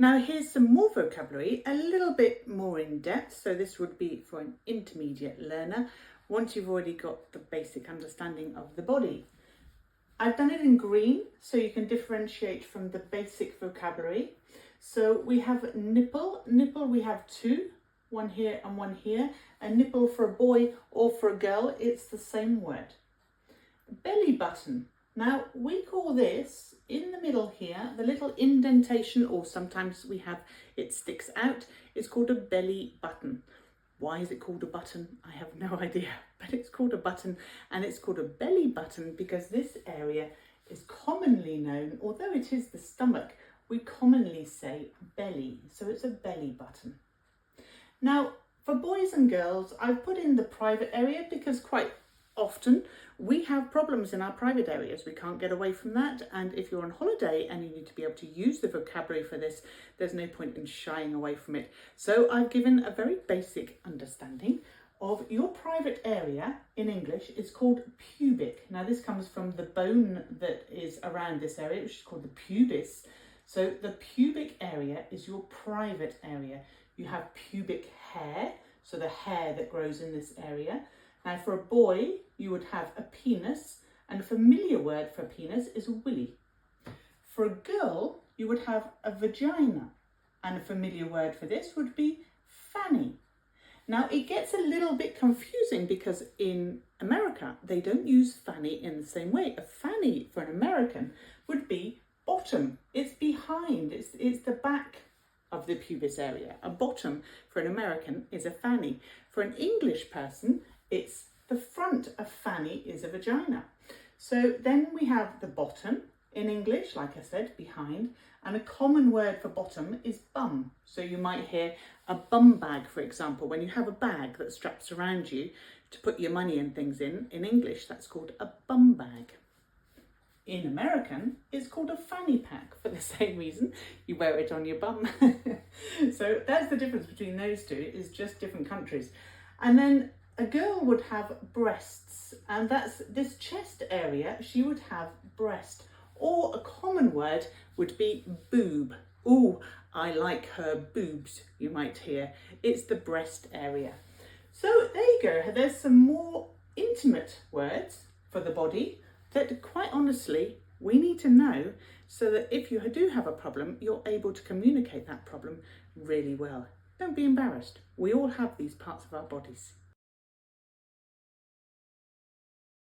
Now here's some more vocabulary, a little bit more in depth. So this would be for an intermediate learner, once you've already got the basic understanding of the body. I've done it in green so you can differentiate from the basic vocabulary. So we have nipple. Nipple we have two, one here and one here. A nipple for a boy or for a girl, it's the same word. Belly button. Now we call this, in the middle here, the little indentation, or sometimes we have it sticks out, is called a belly button. Why is it called a button? I have no idea, but it's called a button, and it's called a belly button because this area is commonly known, although it is the stomach, we commonly say belly, so it's a belly button. Now, for boys and girls, I've put in the private area because quite often we have problems in our private areas. We can't get away from that, and if you're on holiday and you need to be able to use the vocabulary for this, there's no point in shying away from it. So I've given a very basic understanding of your private area in English. It's called pubic. Now this comes from the bone that is around this area, which is called the pubis. So the pubic area is your private area. You have pubic hair, so the hair that grows in this area. Now for a boy, you would have a penis, and a familiar word for penis is a willy. For a girl, you would have a vagina, and a familiar word for this would be fanny. Now it gets a little bit confusing because in America, they don't use fanny in the same way. A fanny for an American would be bottom. It's behind, it's the back of the pubis area. A bottom for an American is a fanny. For an English person, it's the front of fanny is a vagina. So then we have the bottom in English, like I said, behind, and a common word for bottom is bum. So you might hear a bum bag, for example, when you have a bag that straps around you to put your money and things in English, that's called a bum bag. In American, it's called a fanny pack for the same reason. You wear it on your bum. So that's the difference between those two, is just different countries. And then a girl would have breasts, and that's this chest area, she would have breast. Or a common word would be boob. Oh, I like her boobs, you might hear. It's the breast area. So there you go, there's some more intimate words for the body that quite honestly we need to know so that if you do have a problem, you're able to communicate that problem really well. Don't be embarrassed. We all have these parts of our bodies.